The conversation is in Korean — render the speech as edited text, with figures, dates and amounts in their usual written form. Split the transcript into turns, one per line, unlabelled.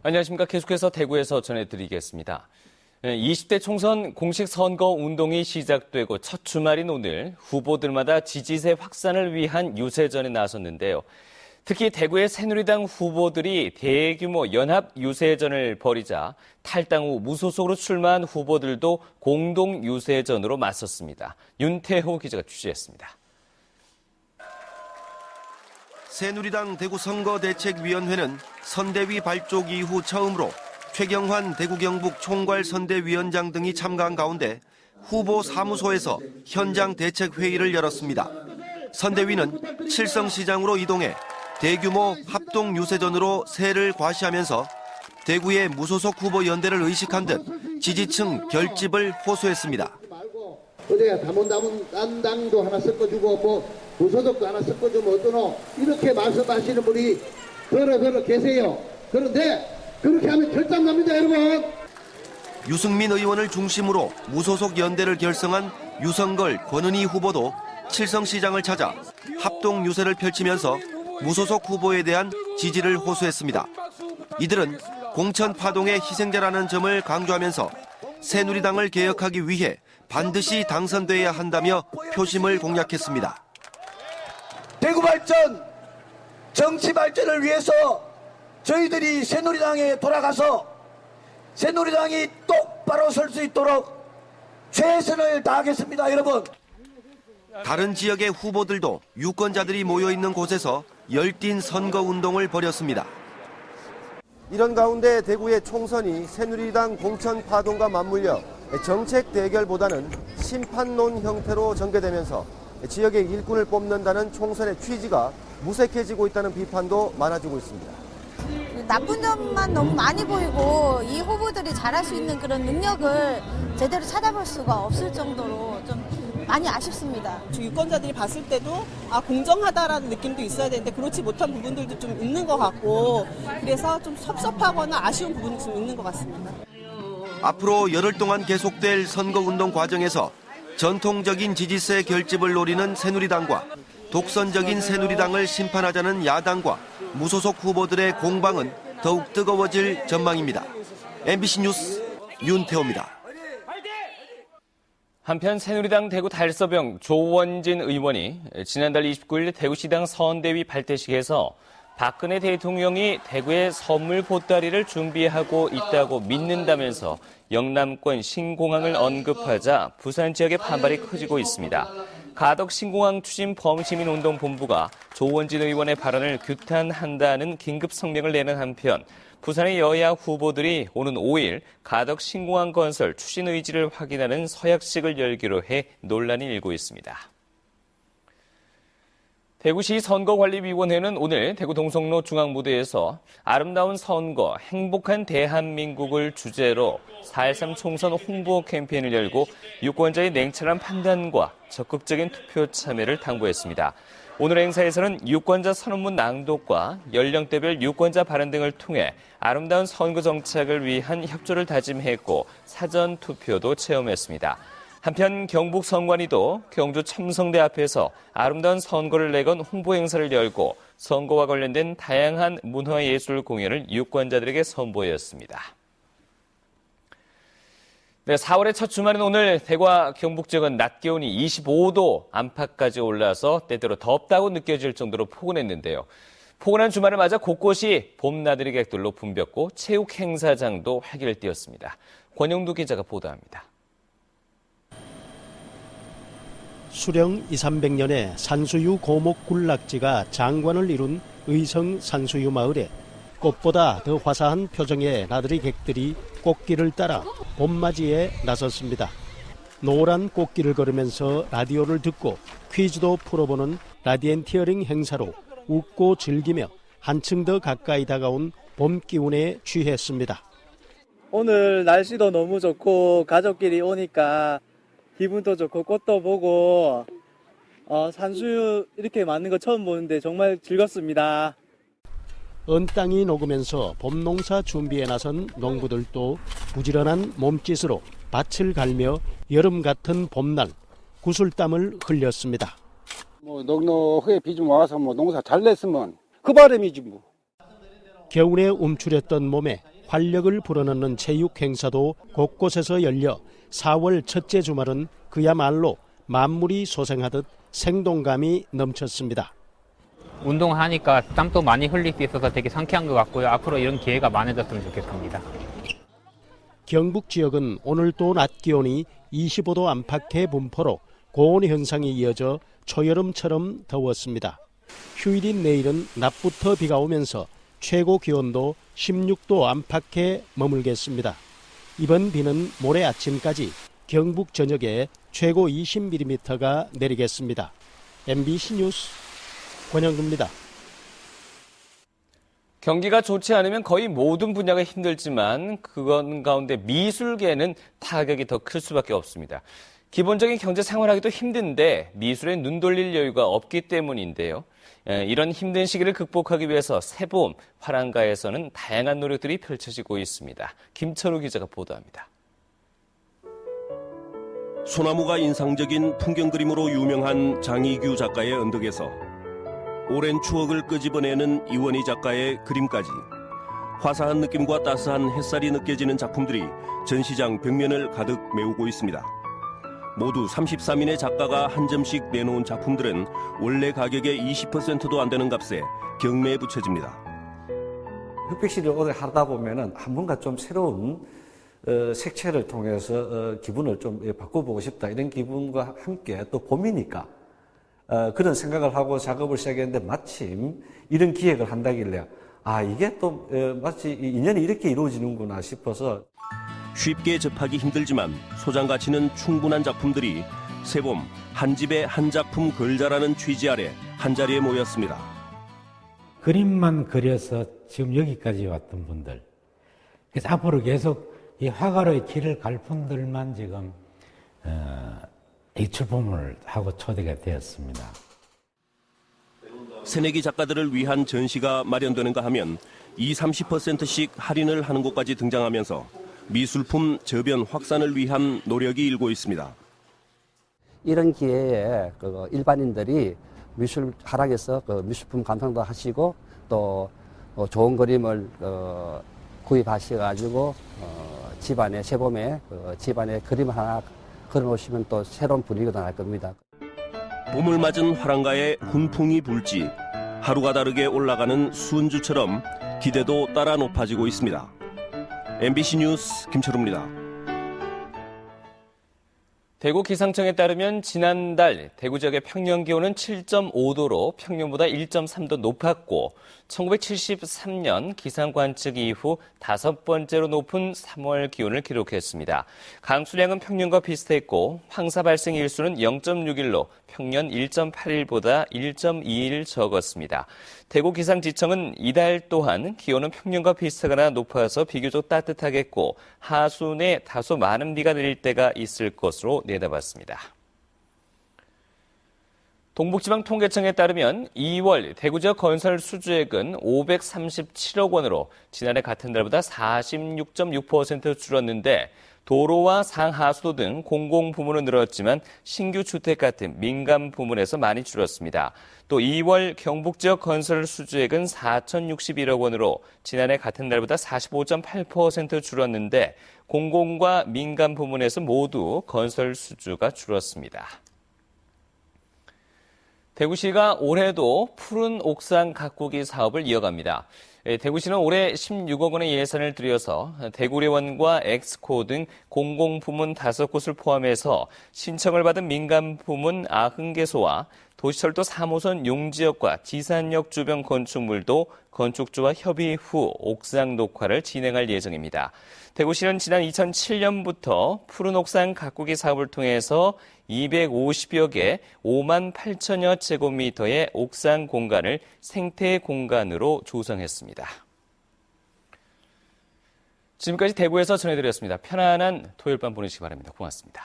안녕하십니까. 계속해서 대구에서 전해드리겠습니다. 20대 총선 공식 선거 운동이 시작되고 첫 주말인 오늘 후보들마다 지지세 확산을 위한 유세전에 나섰는데요. 특히 대구의 새누리당 후보들이 대규모 연합 유세전을 벌이자 탈당 후 무소속으로 출마한 후보들도 공동 유세전으로 맞섰습니다. 윤태호 기자가 취재했습니다.
새누리당 대구선거대책위원회는 선대위 발족 이후 처음으로 최경환 대구경북 총괄선대위원장 등이 참가한 가운데 후보 사무소에서 현장 대책회의를 열었습니다. 선대위는 칠성시장으로 이동해 대규모 합동 유세전으로 새해를 과시하면서 대구의 무소속 후보 연대를 의식한 듯 지지층 결집을 호소했습니다.
어제 담원당도 하나 섞어주고 무소속도 하나 섞어주면 어떠노? 이렇게 말씀하시는 분이 더러 계세요. 그런데 그렇게 하면 결단납니다, 여러분.
유승민 의원을 중심으로 무소속 연대를 결성한 유성걸, 권은희 후보도 칠성시장을 찾아 합동 유세를 펼치면서 무소속 후보에 대한 지지를 호소했습니다. 이들은 공천 파동의 희생자라는 점을 강조하면서 새누리당을 개혁하기 위해 반드시 당선돼야 한다며 표심을 공약했습니다.
대구 발전, 정치 발전을 위해서 저희들이 새누리당에 돌아가서 새누리당이 똑바로 설 수 있도록 최선을 다하겠습니다, 여러분.
다른 지역의 후보들도 유권자들이 모여있는 곳에서 열띤 선거운동을 벌였습니다. 이런 가운데 대구의 총선이 새누리당 공천 파동과 맞물려 정책 대결보다는 심판론 형태로 전개되면서 지역의 일꾼을 뽑는다는 총선의 취지가 무색해지고 있다는 비판도 많아지고 있습니다.
나쁜 점만 너무 많이 보이고 이 후보들이 잘할 수 있는 그런 능력을 제대로 찾아볼 수가 없을 정도로 좀 많이 아쉽습니다.
유권자들이 봤을 때도 공정하다라는 느낌도 있어야 되는데 그렇지 못한 부분들도 좀 있는 것 같고 그래서 좀 섭섭하거나 아쉬운 부분이 좀 있는 것 같습니다.
앞으로 열흘 동안 계속될 선거운동 과정에서 전통적인 지지세 결집을 노리는 새누리당과 독선적인 새누리당을 심판하자는 야당과 무소속 후보들의 공방은 더욱 뜨거워질 전망입니다. MBC 뉴스 윤태호입니다.
한편 새누리당 대구 달서병 조원진 의원이 지난달 29일 대구시당 선대위 발대식에서 박근혜 대통령이 대구에 선물 보따리를 준비하고 있다고 믿는다면서 영남권 신공항을 언급하자 부산 지역의 반발이 커지고 있습니다. 가덕 신공항 추진 범시민운동본부가 조원진 의원의 발언을 규탄한다는 긴급 성명을 내는 한편 부산의 여야 후보들이 오는 5일 가덕 신공항 건설 추진 의지를 확인하는 서약식을 열기로 해 논란이 일고 있습니다. 대구시 선거관리위원회는 오늘 대구 동성로 중앙무대에서 아름다운 선거, 행복한 대한민국을 주제로 4.13 총선 홍보 캠페인을 열고 유권자의 냉철한 판단과 적극적인 투표 참여를 당부했습니다. 오늘 행사에서는 유권자 선언문 낭독과 연령대별 유권자 발언 등을 통해 아름다운 선거 정착을 위한 협조를 다짐했고 사전 투표도 체험했습니다. 한편 경북 선관위도 경주 첨성대 앞에서 아름다운 선거를 내건 홍보 행사를 열고 선거와 관련된 다양한 문화예술 공연을 유권자들에게 선보였습니다. 네, 4월의 첫 주말인 오늘 대구와 경북 지역은 낮 기온이 25도 안팎까지 올라서 때때로 덥다고 느껴질 정도로 포근했는데요. 포근한 주말을 맞아 곳곳이 봄나들이 객들로 붐볐고 체육 행사장도 활기를 띠었습니다. 권영두 기자가 보도합니다.
수령 2,300년의 산수유 고목 군락지가 장관을 이룬 의성 산수유 마을에 꽃보다 더 화사한 표정의 나들이 객들이 꽃길을 따라 봄맞이에 나섰습니다. 노란 꽃길을 걸으면서 라디오를 듣고 퀴즈도 풀어보는 라디엔티어링 행사로 웃고 즐기며 한층 더 가까이 다가온 봄 기운에 취했습니다.
오늘 날씨도 너무 좋고 가족끼리 오니까 기분도 좋고 꽃도 보고 산수유 이렇게 많은 거 처음 보는데 정말 즐겁습니다.
언땅이 녹으면서 봄농사 준비에 나선 농부들도 부지런한 몸짓으로 밭을 갈며 여름 같은 봄날 구슬땀을 흘렸습니다.
넉넉하게 비 좀 와서 농사 잘 냈으면 그 바람이지 뭐.
겨울에 움츠렸던 몸에 활력을 불어넣는 체육 행사도 곳곳에서 열려 4월 첫째 주말은 그야말로 만물이 소생하듯 생동감이 넘쳤습니다.
운동하니까 땀도 많이 흘릴 수 있어서 되게 상쾌한 것 같고요. 앞으로 이런 기회가 많아졌으면 좋겠습니다.
경북 지역은 오늘도 낮 기온이 25도 안팎의 분포로 고온 현상이 이어져 초여름처럼 더웠습니다. 휴일인 내일은 낮부터 비가 오면서 최고 기온도 16도 안팎에 머물겠습니다. 이번 비는 모레 아침까지 경북 전역에 최고 20mm가 내리겠습니다. MBC 뉴스 권영두입니다.
경기가 좋지 않으면 거의 모든 분야가 힘들지만 그건 가운데 미술계는 타격이 더 클 수밖에 없습니다. 기본적인 경제 생활하기도 힘든데 미술에 눈 돌릴 여유가 없기 때문인데요. 이런 힘든 시기를 극복하기 위해서 새봄 화랑가에서는 다양한 노력들이 펼쳐지고 있습니다. 김철우 기자가 보도합니다.
소나무가 인상적인 풍경 그림으로 유명한 장이규 작가의 언덕에서 오랜 추억을 끄집어내는 이원희 작가의 그림까지 화사한 느낌과 따스한 햇살이 느껴지는 작품들이 전시장 벽면을 가득 메우고 있습니다. 모두 33인의 작가가 한 점씩 내놓은 작품들은 원래 가격의 20%도 안 되는 값에 경매에 붙여집니다.
흑백시를 오래 하다 보면은 뭔가 좀 새로운 색채를 통해서 기분을 좀 바꿔보고 싶다 이런 기분과 함께 또 봄이니까 그런 생각을 하고 작업을 시작했는데 마침 이런 기획을 한다길래 이게 또 마치 인연이 이렇게 이루어지는구나 싶어서
쉽게 접하기 힘들지만 소장 가치는 충분한 작품들이 새봄 한 집에 한 작품 걸자라는 취지 아래 한자리에 모였습니다.
그림만 그려서 지금 여기까지 왔던 분들, 그래서 앞으로 계속 이 화가로의 길을 갈 분들만 지금 이 출품을 하고 초대가 되었습니다.
새내기 작가들을 위한 전시가 마련되는가 하면 20-30%씩 할인을 하는 곳까지 등장하면서 미술품 저변 확산을 위한 노력이 일고 있습니다.
이런 기회에 일반인들이 미술 하락에서 미술품 감상도 하시고 또 좋은 그림을 구입하셔가지고 집안에 새봄에 집안에 그림 하나 걸어놓으시면 또 새로운 분위기가 날 겁니다.
봄을 맞은 화랑가에 훈풍이 불지 하루가 다르게 올라가는 수은주처럼 기대도 따라 높아지고 있습니다. MBC 뉴스 김철우입니다.
대구 기상청에 따르면 지난달 대구 지역의 평년 기온은 7.5도로 평년보다 1.3도 높았고 1973년 기상 관측 이후 5번째로 높은 3월 기온을 기록했습니다. 강수량은 평년과 비슷했고 황사 발생 일수는 0.6일로 평년 1.8일보다 1.2일 적었습니다. 대구 기상지청은 이달 또한 기온은 평년과 비슷하거나 높아서 비교적 따뜻하겠고 하순에 다소 많은 비가 내릴 때가 있을 것으로 내다봤습니다. 동북지방통계청에 따르면 2월 대구 지역 건설 수주액은 537억 원으로 지난해 같은 달보다 46.6% 줄었는데 도로와 상하수도 등 공공부문은 늘었지만 신규 주택 같은 민간 부문에서 많이 줄었습니다. 또 2월 경북 지역 건설 수주액은 4,061억 원으로 지난해 같은 달보다 45.8% 줄었는데 공공과 민간 부문에서 모두 건설 수주가 줄었습니다. 대구시가 올해도 푸른 옥상 가꾸기 사업을 이어갑니다. 대구시는 올해 16억 원의 예산을 들여서 대구례원과 엑스코 등 공공부문 5곳을 포함해서 신청을 받은 민간부문 90개소와 도시철도 3호선 용지역과 지산역 주변 건축물도 건축주와 협의 후 옥상 녹화를 진행할 예정입니다. 대구시는 지난 2007년부터 푸른 옥상 가꾸기 사업을 통해서 250여 개 5만 8천여 제곱미터의 옥상 공간을 생태 공간으로 조성했습니다. 지금까지 대구에서 전해드렸습니다. 편안한 토요일 밤 보내시기 바랍니다. 고맙습니다.